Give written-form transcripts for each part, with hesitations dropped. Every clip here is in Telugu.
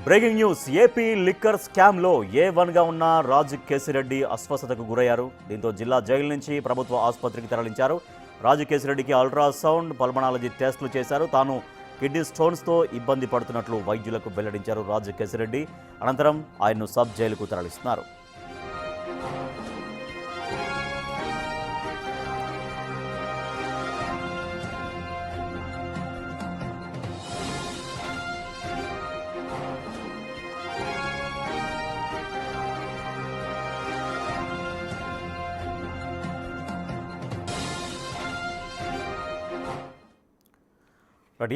Breaking news. ఏపీ లిక్కర్ స్కామ్లో A1గా ఉన్న రాజు కేసిరెడ్డి అస్వస్థతకు గురయ్యారు. దీంతో జిల్లా జైలు నుంచి ప్రభుత్వ ఆసుపత్రికి తరలించారు. రాజు కేసిరెడ్డికి అల్ట్రాసౌండ్, పల్మనాలజీ టెస్టులు చేశారు. తాను కిడ్నీ స్టోన్స్తో ఇబ్బంది పడుతున్నట్లు వైద్యులకు వెల్లడించారు రాజు కేసిరెడ్డి. అనంతరం ఆయన్ను సబ్ జైలుకు తరలిస్తున్నారు.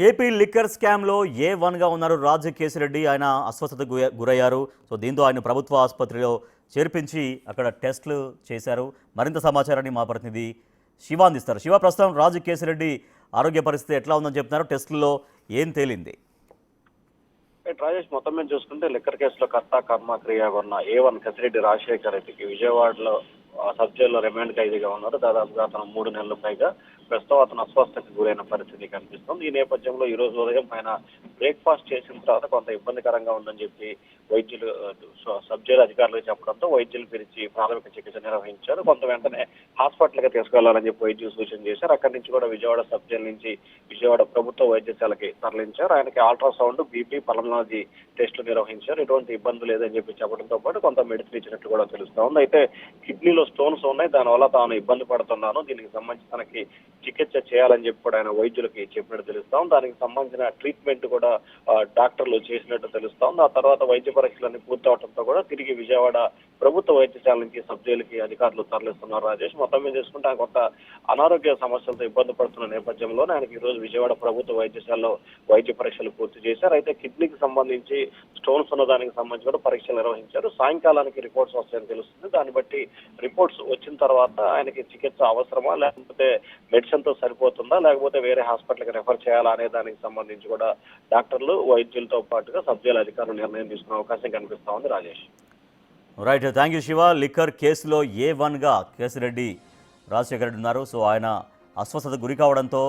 ఏపీ లిక్కర్ స్కామ్లో A1గా ఉన్నారు రాజు కేసిరెడ్డి. ఆయన అస్వస్థతకు గురయ్యారు. సో దీంతో ఆయన ప్రభుత్వ ఆసుపత్రిలో చేర్పించి అక్కడ టెస్టులు చేశారు. మరింత సమాచారాన్ని మా ప్రతినిధి శివ అందిస్తారు. శివ, ప్రస్తుతం రాజు కేసిరెడ్డి ఆరోగ్య పరిస్థితి ఎట్లా ఉందని చెప్తున్నారు? టెస్టుల్లో ఏం తేలింది? రాజేష్, మొత్తం మీద చూసుకుంటే లిక్కర్ కేసులో కర్త కర్మ క్రియ ఉన్న A1 కేసిరెడ్డి రాజశేఖర్ రెడ్డికి విజయవాడలో సబ్ జైల్లో రిమాండ్ ఖైదీగా ఉన్నారు. దాదాపుగా అతను 3 నెలల పైగా. ప్రస్తుతం అతను అస్వస్థతకు గురైన పరిస్థితి కనిపిస్తుంది. ఈ నేపథ్యంలో ఈ రోజు ఉదయం ఆయన బ్రేక్ఫాస్ట్ చేసిన తర్వాత కొంత ఇబ్బందికరంగా ఉందని చెప్పి వైద్యులు సబ్ జైలు అధికారులకు చెప్పడంతో వైద్యులు పిలిచి ప్రాథమిక చికిత్స నిర్వహించారు. కొంత వెంటనే హాస్పిటల్కి తీసుకెళ్లాలని చెప్పి వైద్యులు సూచన చేశారు. అక్కడి నుంచి కూడా విజయవాడ సబ్ జైలు నుంచి విజయవాడ ప్రభుత్వ వైద్యశాలకి తరలించారు. ఆయనకి అల్ట్రాసౌండ్, బీపీ, పల్మనాలజీ టెస్టులు నిర్వహించారు. ఎటువంటి ఇబ్బంది లేదని చెప్పి చెప్పడంతో పాటు కొంత మెడిసిన్ ఇచ్చినట్టు కూడా తెలుస్తా ఉంది. అయితే కిడ్నీలో స్టోన్స్ ఉన్నాయి, దానివల్ల తాను ఇబ్బంది పడుతున్నాను, దీనికి సంబంధించి తనకి చికిత్స చేయాలని చెప్పి కూడా ఆయన వైద్యులకి చెప్పినట్టు తెలుస్తాం. దానికి సంబంధించిన ట్రీట్మెంట్ కూడా డాక్టర్లు చేసినట్టు తెలుస్తాం. ఆ తర్వాత వైద్య పరీక్షలన్నీ పూర్తవడంతో కూడా తిరిగి విజయవాడ ప్రభుత్వ వైద్యశాల నుంచి సబ్ జైలుకి అధికారులు తరలిస్తున్నారు. రాజేష్, మొత్తం మీద చూసుకుంటే ఆయన కొంత అనారోగ్య సమస్యలతో ఇబ్బంది పడుతున్న నేపథ్యంలో ఆయనకి ఈ రోజు విజయవాడ ప్రభుత్వ వైద్యశాలలో వైద్య పరీక్షలు పూర్తి చేశారు. అయితే కిడ్నీకి సంబంధించి స్టోన్స్ ఉన్న దానికి సంబంధించి కూడా పరీక్షలు నిర్వహించారు. సాయంకాలానికి రిపోర్ట్స్ వస్తాయని తెలుస్తుంది. దాన్ని బట్టి రిపోర్ట్స్ వచ్చిన తర్వాత ఆయనకి చికిత్స అవసరమా, లేకపోతే మెడిసిన్ తో సరిపోతుందా, లేకపోతే వేరే హాస్పిటల్కి రెఫర్ చేయాలా అనే దానికి సంబంధించి కూడా డాక్టర్లు, వైద్యులతో పాటుగా సబ్ జైలు అధికారులు నిర్ణయం తీసుకునే అవకాశం కనిపిస్తా ఉంది. Rajesh, right, thank you Shiva. Liquor కేసులో A1గా కేసిరెడ్డి రాజశేఖర రెడ్డి ఉన్నారు. సో ఆయన అస్వస్థత గురి కావడంతో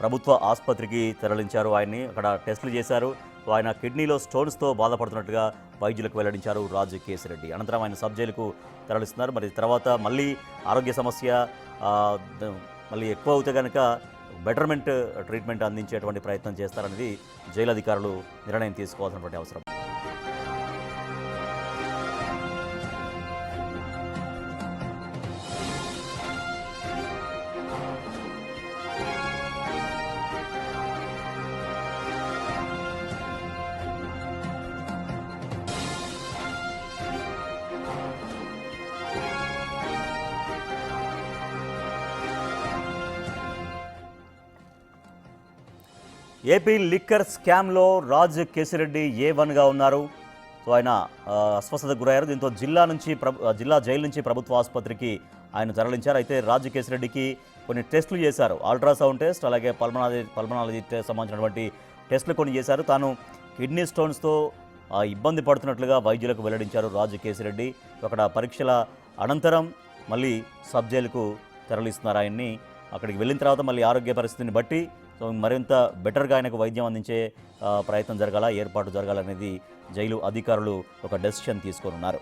ప్రభుత్వ ఆసుపత్రికి తరలించారు. ఆయన్ని అక్కడ టెస్టులు చేశారు. సో ఆయన కిడ్నీలో స్టోన్స్తో బాధపడుతున్నట్టుగా వైద్యులకు వెల్లడించారు రాజు కేసిరెడ్డి. అనంతరం ఆయన సబ్ జైలుకు తరలిస్తున్నారు. మరి తర్వాత మళ్ళీ ఆరోగ్య సమస్య మళ్ళీ ఎక్కువ అవుతే కనుక బెటర్మెంట్ ట్రీట్మెంట్ అందించేటువంటి ప్రయత్నం చేస్తారనేది జైలు అధికారులు నిర్ణయం తీసుకోవాల్సినటువంటి అవసరం. ఏపీ లిక్కర్ స్కామ్లో రాజు కేసిరెడ్డి A1గా ఉన్నారు. సో ఆయన అస్వస్థతకు గురయ్యారు. దీంతో జిల్లా జైలు నుంచి ప్రభుత్వ ఆసుపత్రికి ఆయన తరలించారు. అయితే రాజు కేసిరెడ్డికి కొన్ని టెస్టులు చేశారు. అల్ట్రాసౌండ్ టెస్ట్, అలాగే పల్మనాలజీ సంబంధించినటువంటి టెస్టులు కొన్ని చేశారు. తాను కిడ్నీ స్టోన్స్తో ఇబ్బంది పడుతున్నట్లుగా వైద్యులకు వెల్లడించారు రాజు కేసిరెడ్డి. అక్కడ పరీక్షల అనంతరం మళ్ళీ సబ్ జైలుకు తరలిస్తున్నారు ఆయన్ని. అక్కడికి వెళ్ళిన తర్వాత మళ్ళీ ఆరోగ్య పరిస్థితిని బట్టి సో మరింత బెటర్గా ఆయనకు వైద్యం అందించే ప్రయత్నం జరగాల, ఏర్పాటు జరగాలనేది జైలు అధికారులు ఒక డెసిషన్ తీసుకొని ఉన్నారు.